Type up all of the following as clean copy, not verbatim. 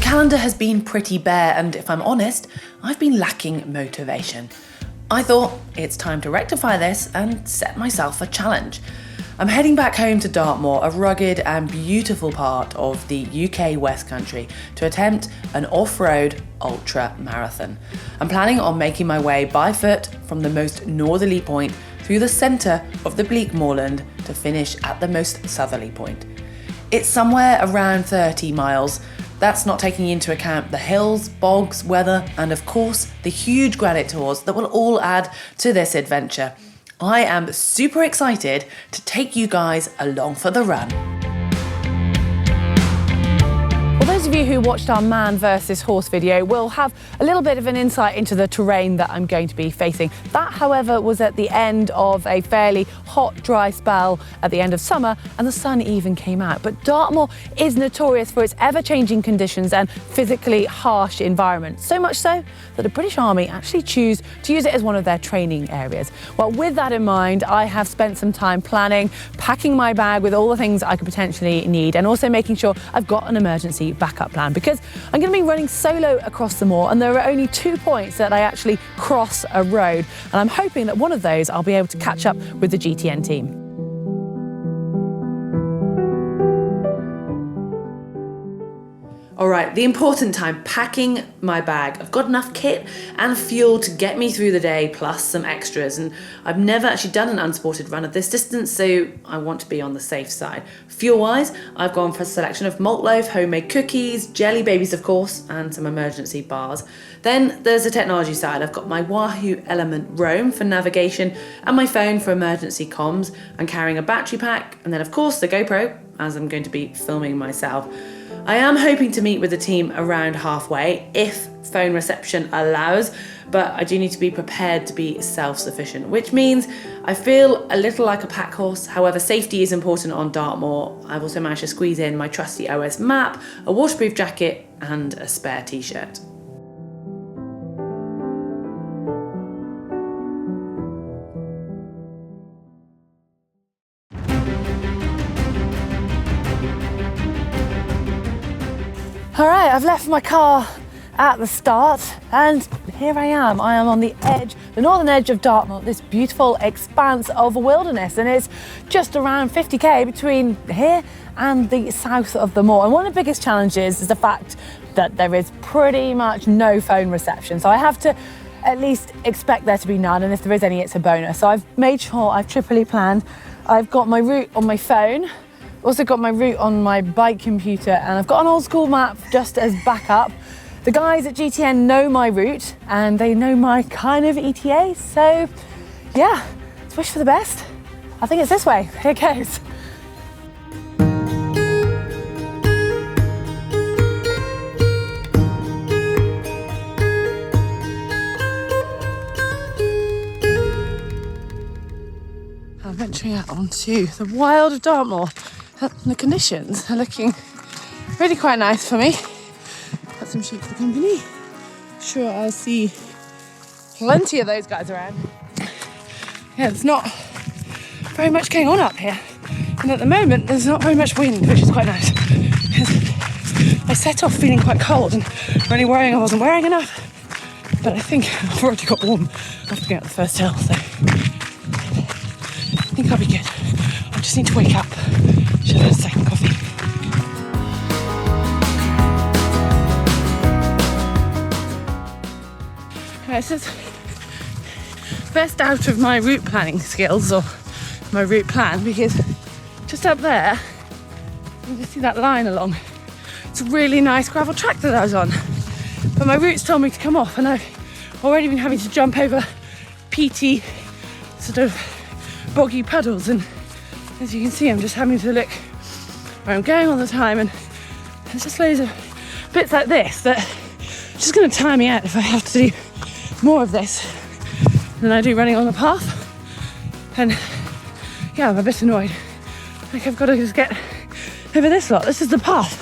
calendar has been pretty bare, and if I'm honest, I've been lacking motivation. I thought it's time to rectify this and set myself a challenge. I'm heading back home to Dartmoor, a rugged and beautiful part of the UK West Country, to attempt an off-road ultra marathon. I'm planning on making my way by foot from the most northerly point through the centre of the bleak moorland to finish at the most southerly point. It's somewhere around 30 miles. That's not taking into account the hills, bogs, weather, and of course, the huge granite tours that will all add to this adventure. I am super excited to take you guys along for the run. Well, those of you who watched our man versus horse video will have a little bit of an insight into the terrain that I'm going to be facing. That, however, was at the end of a fairly hot, dry spell at the end of summer, and the sun even came out. But Dartmoor is notorious for its ever-changing conditions and physically harsh environment. So much so that the British Army actually choose to use it as one of their training areas. Well, with that in mind, I have spent some time planning, packing my bag with all the things I could potentially need, and also making sure I've got an emergency backup plan, because I'm going to be running solo across the moor, and there are only 2 points that I actually cross a road, and I'm hoping that one of those I'll be able to catch up with the GTN team. All right, the important time, packing my bag. I've got enough kit and fuel to get me through the day, plus some extras. And I've never actually done an unsupported run of this distance, so I want to be on the safe side. Fuel-wise, I've gone for a selection of malt loaf, homemade cookies, jelly babies, of course, and some emergency bars. Then there's the technology side. I've got my Wahoo Element Roam for navigation and my phone for emergency comms. I'm carrying a battery pack, and then of course the GoPro, as I'm going to be filming myself. I am hoping to meet with the team around halfway, if phone reception allows, but I do need to be prepared to be self-sufficient, which means I feel a little like a pack horse. However, safety is important on Dartmoor. I've also managed to squeeze in my trusty OS map, a waterproof jacket, and a spare t-shirt. All right, I've left my car at the start, and here I am. I am on the edge, the northern edge of Dartmoor, this beautiful expanse of wilderness, and it's just around 50k between here and the south of the moor. And one of the biggest challenges is the fact that there is pretty much no phone reception. So I have to at least expect there to be none, and if there is any, it's a bonus. So I've made sure I've triply planned. I've got my route on my phone, also got my route on my bike computer, and I've got an old school map just as backup. The guys at GTN know my route and they know my kind of ETA, so yeah, let's wish for the best. I think it's this way. Here it goes. I'm venturing out onto the wild of Dartmoor. The conditions are looking really quite nice for me. Got some sheep for company. Sure, I'll see plenty of those guys around. Yeah, there's not very much going on up here. And at the moment, there's not very much wind, which is quite nice. I set off feeling quite cold and really worrying I wasn't wearing enough. But I think I've already got warm after going up the first hill, so I think I'll be good. I just need to wake up. Should have a second coffee. Okay, this is best out of my route planning skills, or my route plan, because just up there, you can see that line along. It's a really nice gravel track that I was on. But my route's told me to come off, and I've already been having to jump over peaty, sort of boggy puddles, and as you can see, I'm just having to look where I'm going all the time, and there's just loads of bits like this that are just going to tire me out if I have to do more of this than I do running on the path. And yeah, I'm a bit annoyed. Like, I've got to just get over this lot. This is the path.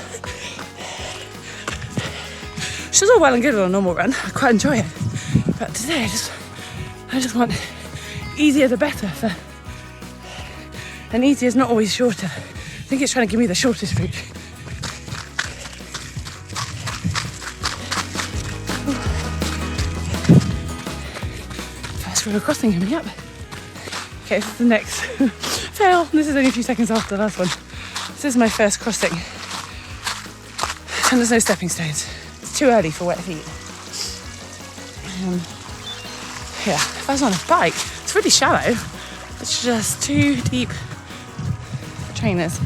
Which is all well and good on a normal run. I quite enjoy it. But today, I just want easier the better. And easier is not always shorter. I think it's trying to give me the shortest route. first river crossing coming up. Okay, this is the next fail. This is only a few seconds after the last one. This is my first crossing. And there's no stepping stones. It's too early for wet feet. Yeah, if I was on a bike, it's really shallow. It's just too deep for trainers.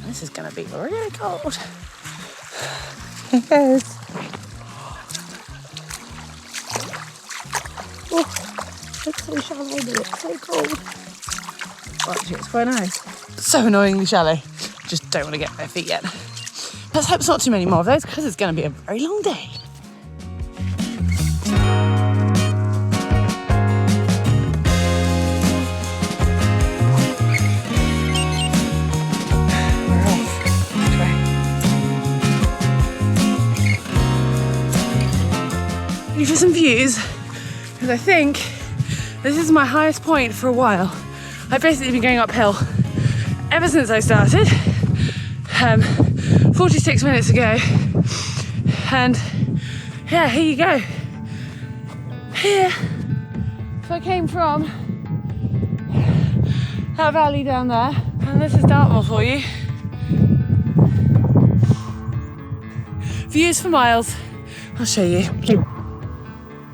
This is gonna be really cold. It is. Oh, it's so shallow, but it's so cold. Well, actually, it's quite nice. So annoyingly shallow. Just don't want to get bare feet yet. Let's hope it's not too many more of those, because it's going to be a very long day. We're off. Ready for some views? Because I think this is my highest point for a while. I've basically been going uphill ever since I started, 46 minutes ago, and yeah, here you go. Here, so I came from that valley down there, and this is Dartmoor for you. Views for miles. I'll show you.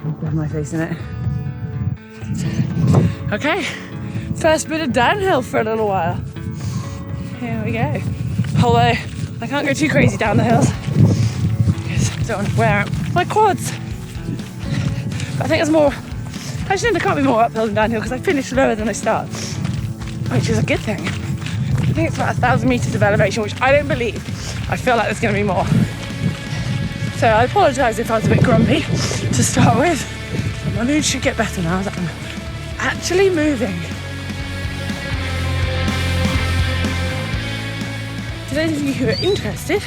I'll have my face in it. Okay. First bit of downhill for a little while. Here we go. Although I can't go too crazy down the hills because I don't want to wear out my quads. But I think it's more. Actually, there can't be more uphill than downhill because I finish lower than I start, which is a good thing. I think it's about 1,000 meters of elevation, which I don't believe. I feel like there's going to be more. So I apologise if I was a bit grumpy to start with. But my mood should get better now that I'm actually moving. For those of you who are interested,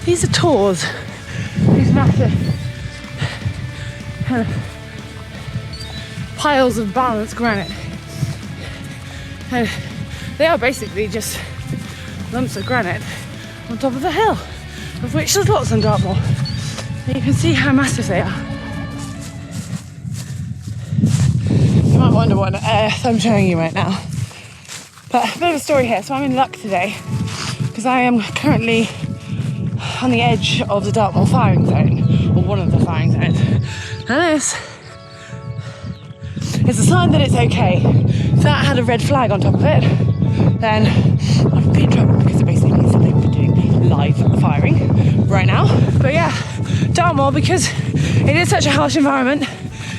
these are tours. These massive piles of balanced granite. And they are basically just lumps of granite on top of a hill, of which there's lots in Dartmoor. And you can see how massive they are. You might wonder what on earth I'm showing you right now. But a bit of a story here. So I'm in luck today, because I am currently on the edge of the Dartmoor firing zone, or one of the firing zones. And this is a sign that it's okay. If that had a red flag on top of it, then I'd be in trouble, because it basically means that they've been doing live firing right now. But yeah, Dartmoor, because it is such a harsh environment,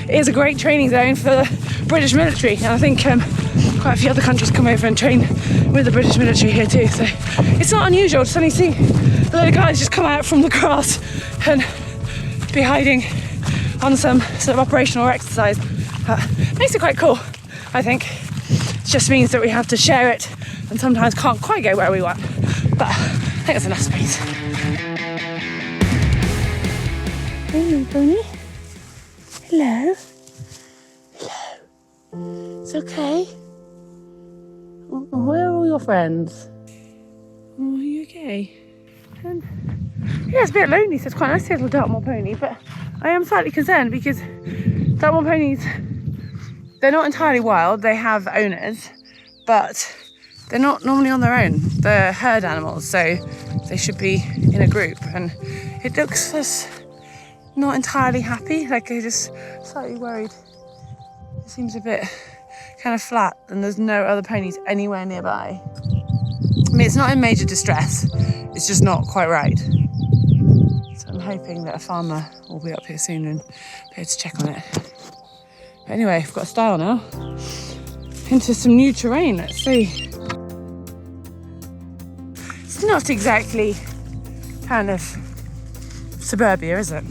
it is a great training zone for the British military. And I think quite a few other countries come over and train with the British military here too, so it's not unusual to suddenly see a load of guys just come out from the grass and be hiding on some sort of operational exercise. Makes it quite cool, I think. It just means that we have to share it and sometimes can't quite go where we want, but I think it's enough space. Hello, Tony. Hello. Hello. It's okay. Where are all your friends? Oh, are you okay? Yeah, it's a bit lonely, so it's quite nice to have a little Dartmoor pony, but I am slightly concerned because Dartmoor ponies, they're not entirely wild. They have owners, but they're not normally on their own. They're herd animals, so they should be in a group, and it looks just not entirely happy, like they're just slightly worried. It seems a bit kind of flat, and there's no other ponies anywhere nearby. I mean, it's not in major distress, it's just not quite right. So I'm hoping that a farmer will be up here soon and be able to check on it. But anyway, I've got a style now into some new terrain. Let's see. It's not exactly kind of suburbia, is it?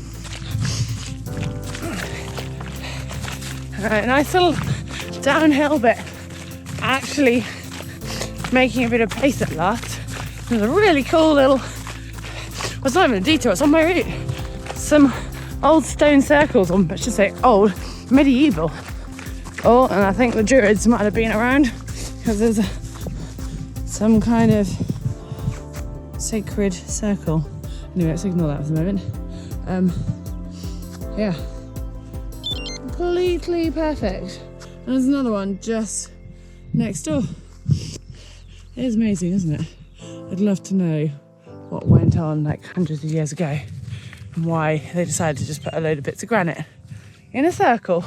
A nice little downhill bit, actually making a bit of pace at last. There's a really cool little, well, it's not even a detour, it's on my route. Some old stone circles, or I should say old, medieval Oh, and I think the Druids might have been around because there's some kind of sacred circle. Anyway, let's ignore that for the moment. Yeah, completely perfect. And there's another one just next door. It is amazing, isn't it? I'd love to know what went on like hundreds of years ago and why they decided to just put a load of bits of granite in a circle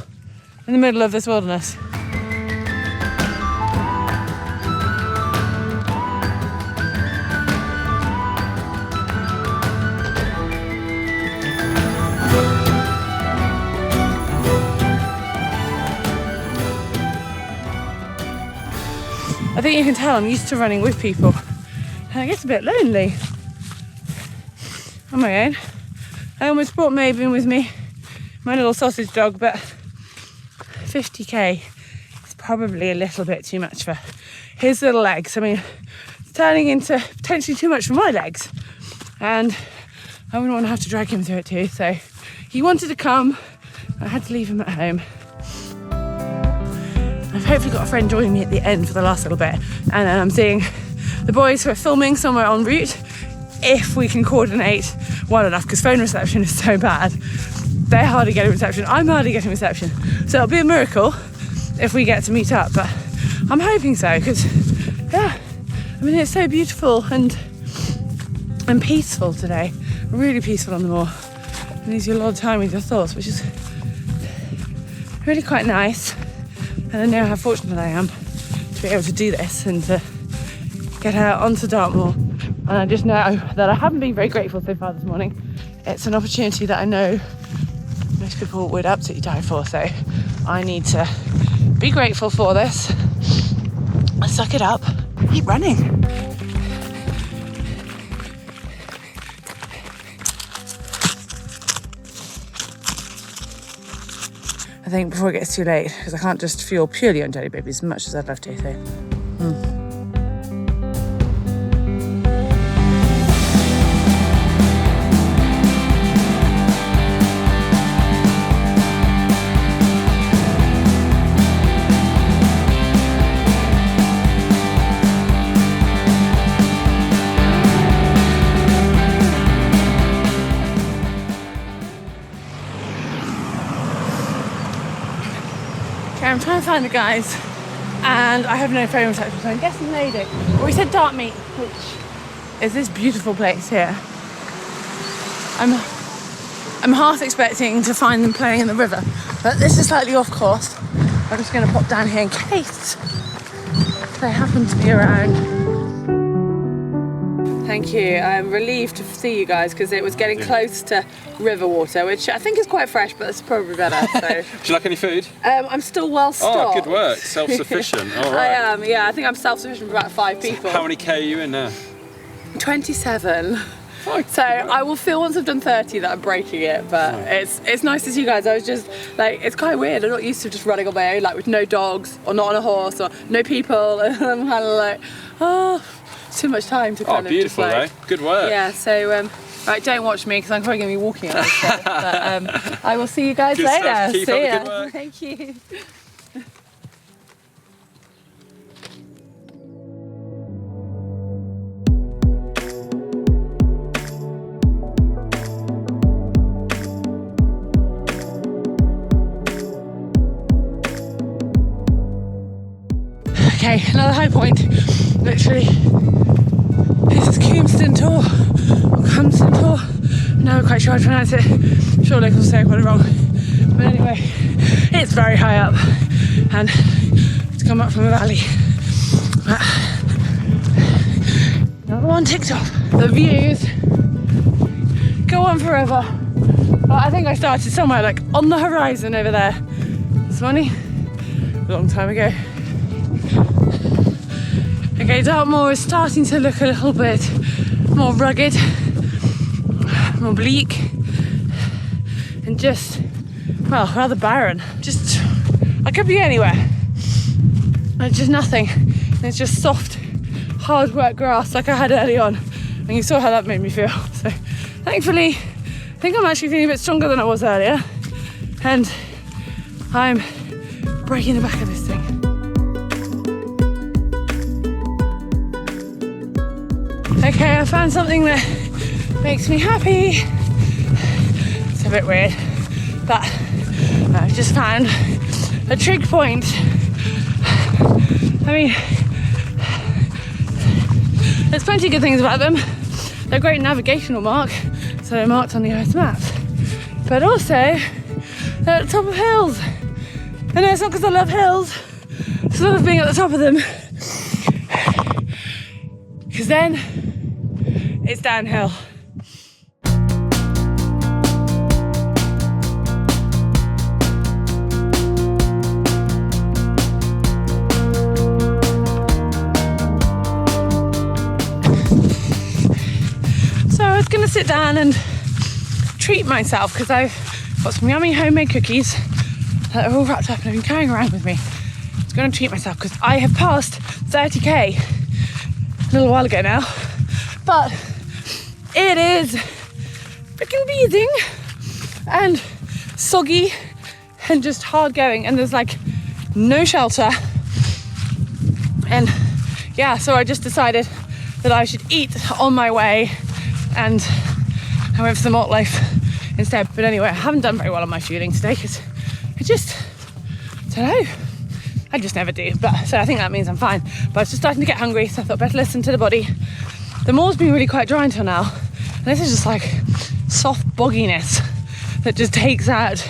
in the middle of this wilderness. I think you can tell I'm used to running with people and I get a bit lonely on my own. I almost brought Maven with me, my little sausage dog, but 50k is probably a little bit too much for his little legs. I mean, it's turning into potentially too much for my legs and I wouldn't want to have to drag him through it too, so he wanted to come. I had to leave him at home. I've hopefully got a friend joining me at the end for the last little bit, and then I'm seeing the boys who are filming somewhere en route if we can coordinate well enough, because phone reception is so bad. They're hardly getting reception, I'm hardly getting reception, so it'll be a miracle if we get to meet up, but I'm hoping so, because yeah, I mean, it's so beautiful and peaceful today, really peaceful on the moor. It leaves you a lot of time with your thoughts, which is really quite nice. And I know how fortunate I am to be able to do this and to get out onto Dartmoor. And I just know that I haven't been very grateful so far this morning. It's an opportunity that I know most people would absolutely die for, so I need to be grateful for this. I suck it up, keep running. I think before it gets too late, because I can't just fuel purely on jelly babies as much as I'd love to, so. I'm trying to find the guys and I have no phone reception, so I'm guessing they do. But we said Dartmoor, which is this beautiful place here. I'm half expecting to find them playing in the river, but this is slightly off course. I'm just going to pop down here in case they happen to be around. Thank you. I'm relieved to see you guys because it was getting close to river water, which I think is quite fresh, but it's probably better. So. Do you like any food? I'm still well stocked. Oh, good work. Self-sufficient. All right. I am, yeah. I think I'm self-sufficient for about 5 people. How many K are you in now? 27. So I will feel once I've done 30 that I'm breaking it, but it's nice to see you guys. I was just like, it's quite weird. I'm not used to just running on my own, like with no dogs or not on a horse or no people. And I'm kind of like, oh, too much time to kind of beautiful, just like, Good work. Yeah, so right, don't watch me because I'm probably going to be walking on this day, but I will see you guys later. Stuff. Keep see up the good ya. work. Thank you. Okay, another high point, literally. This is Cumston Tor, or Cumston Tor. I'm never quite sure how to pronounce it. I'm sure locals say I got it wrong. But anyway, it's very high up and it's come up from a valley. Another one ticked off. The views go on forever. But I think I started somewhere like on the horizon over there this morning, a long time ago. Okay, Dartmoor is starting to look a little bit more rugged, more bleak, and just, well, rather barren. Just, I could be anywhere. There's just nothing. It's just soft, hard work grass like I had early on. And you saw how that made me feel. So thankfully, I think I'm actually feeling a bit stronger than I was earlier. And I'm breaking the back of this thing. Okay, I found something that makes me happy. It's a bit weird, but I just found a trig point. I mean, there's plenty of good things about them. They're a great navigational mark, so they're marked on the Earth's maps. But also, they're at the top of hills. And it's not because I love hills, it's love being at the top of them. Because then, it's downhill. So I was going to sit down and treat myself because I've got some yummy homemade cookies that are all wrapped up and I've been carrying around with me. I was going to treat myself because I have passed 30k a little while ago now, but it is freaking beating and soggy and just hard going, and there's like no shelter. And yeah, so I just decided that I should eat on my way, and I went for the malt loaf instead. But anyway, I haven't done very well on my fueling today because I don't know, I just never do. But so I think that means I'm fine, but I was just starting to get hungry, so I thought better listen to the body. The moor's been really quite dry until now, and this is just like soft bogginess that just takes out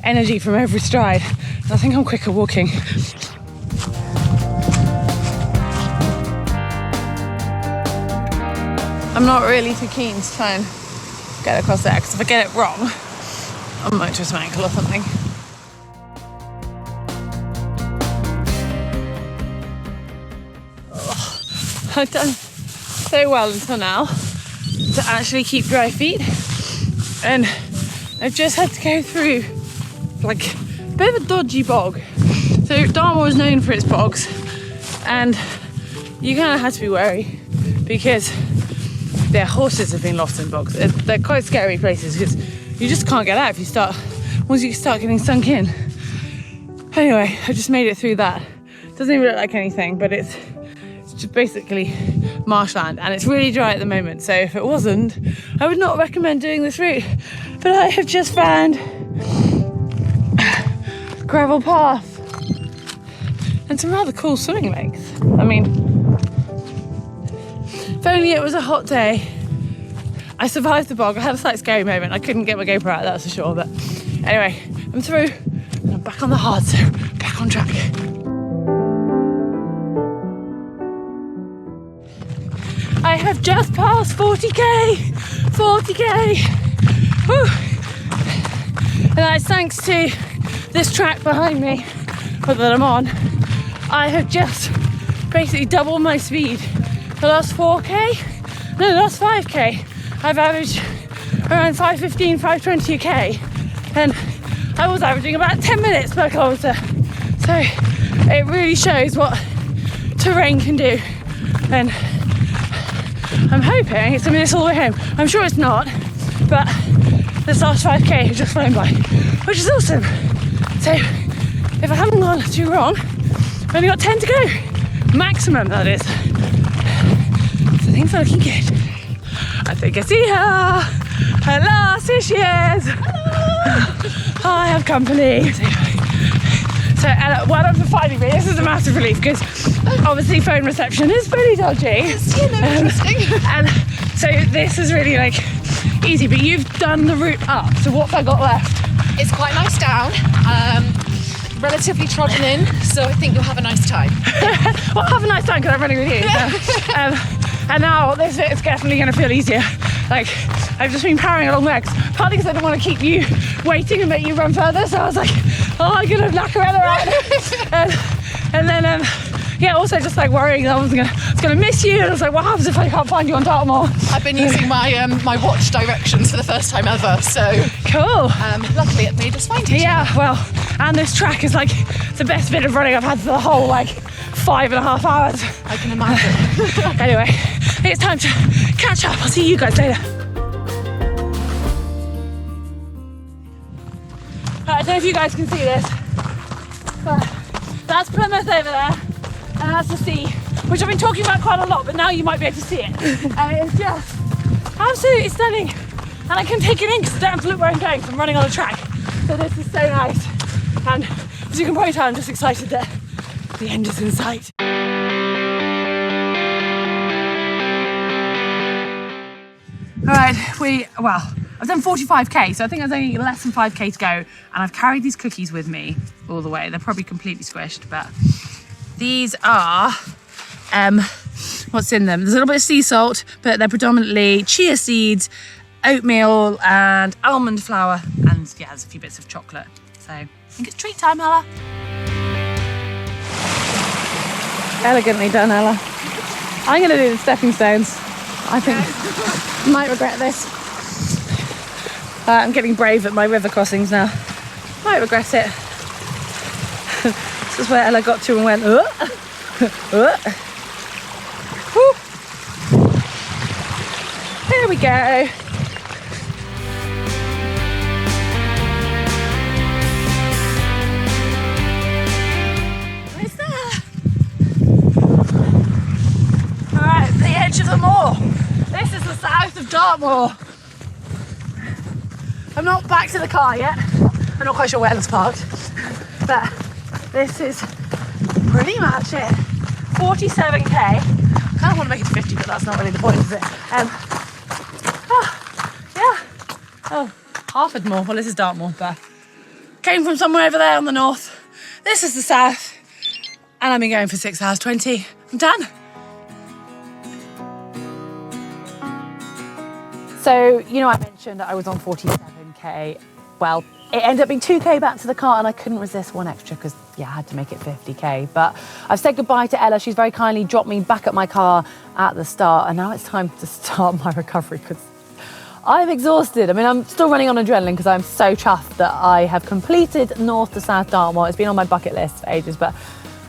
energy from every stride, and I think I'm quicker walking. I'm not really too keen to try and get across there, because if I get it wrong, I might twist my ankle or something. I've done so well until now to actually keep dry feet, and I've just had to go through like a bit of a dodgy bog. So Dartmoor is known for its bogs, and you kind of have to be wary because their horses have been lost in bogs. They're quite scary places because you just can't get out if you start, once you start getting sunk in. Anyway, I just made it through that. Doesn't even look like anything, but it's just basically marshland, and it's really dry at the moment, so if it wasn't, I would not recommend doing this route. But I have just found a gravel path and some rather cool swimming lakes. I mean, if only it was a hot day. I survived the bog. I had a slight scary moment. I couldn't get my GoPro out, that's for sure, but anyway, I'm through and I'm back on the hard, so back on track. I have just passed 40k! 40k! Woo! And that's thanks to this track behind me that I'm on. I have just basically doubled my speed. The last 4k? No, the last 5k. I've averaged around 5:15, 5:20 a k. And I was averaging about 10 minutes per kilometre. So it really shows what terrain can do. And I'm hoping it's going to be this all the way home. I'm sure it's not, but this last 5k has just flown by, which is awesome. So if I haven't gone too wrong, I've only got 10 to go. Maximum, that is. So things are looking good. I think I see her. At last, here she is. I have company. So well done for finding me. This is a massive relief because obviously phone reception is pretty dodgy. Yes, you know, interesting. And so this is really like easy, but you've done the route up. So what have I got left? It's quite nice down, relatively trodden in, so I think you'll have a nice time. Well, have a nice time because I'm running with you. So, and now this bit is definitely going to feel easier. Like, I've just been powering along legs, partly because I don't want to keep you waiting and make you run further, so I was like, oh, I'm going to knock her out. And then, yeah, also just like worrying that I was gonna miss you, and I was like, what happens if I can't find you on Dartmoor? I've been using my my watch directions for the first time ever, so cool. Luckily it made us find each other. Yeah, well, and this track is like the best bit of running I've had for the whole like 5.5 hours. I can imagine. Anyway, it's time to catch up. I'll see you guys later. I don't know if you guys can see this, That's Plymouth over there, and that's the sea, which I've been talking about quite a lot, but now you might be able to see it. And it's just absolutely stunning. And I can take it in because I don't have to look where I'm going because I'm running on a track. So this is so nice. And as you can probably tell, I'm just excited that the end is in sight. All right, I've done 45k, so I think there's only less than 5k to go, and I've carried these cookies with me all the way. They're probably completely squished, but these are, what's in them? There's a little bit of sea salt, but they're predominantly chia seeds, oatmeal, and almond flour, and yeah, there's a few bits of chocolate. So I think it's treat time, Ella. Elegantly done, Ella. I'm gonna do the stepping stones. I think I might regret this. I'm getting brave at my river crossings now. Might regret it. This is where Ella got to and went, Woo. There we go. It's there. All right, the edge of the moor. This is the south of Dartmoor. I'm not back to the car yet. I'm not quite sure where it's parked, but this is pretty much it. 47k. I kind of want to make it 50, but that's not really the point, is it? Yeah. Oh, Harfordmoor. Well, this is Dartmoor, but came from somewhere over there on the north. This is the south, and I've been going for 6 hours 20. I'm done. So, you know, I mentioned I was on 47k. Well, it ended up being 2k back to the car, and I couldn't resist one extra because, yeah, I had to make it 50k. But I've said goodbye to Ella. She's very kindly dropped me back at my car at the start, and now it's time to start my recovery because I'm exhausted. I mean, I'm still running on adrenaline because I'm so chuffed that I have completed North to South Dartmoor. It's been on my bucket list for ages, but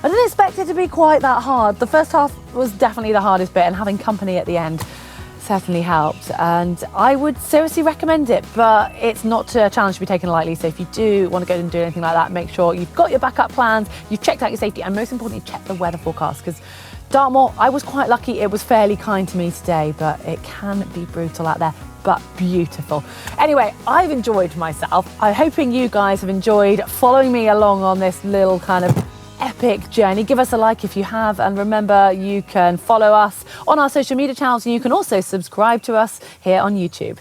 I didn't expect it to be quite that hard. The first half was definitely the hardest bit, and having company at the end certainly helped, and I would seriously recommend it, but it's not a challenge to be taken lightly. So if you do want to go and do anything like that, make sure you've got your backup plans, you've checked out your safety, and most importantly, check the weather forecast, because Dartmoor, I was quite lucky, it was fairly kind to me today, but it can be brutal out there, but beautiful. Anyway, I've enjoyed myself. I'm hoping you guys have enjoyed following me along on this little kind of epic journey. Give us a like if you have, and remember, you can follow us on our social media channels, and you can also subscribe to us here on YouTube.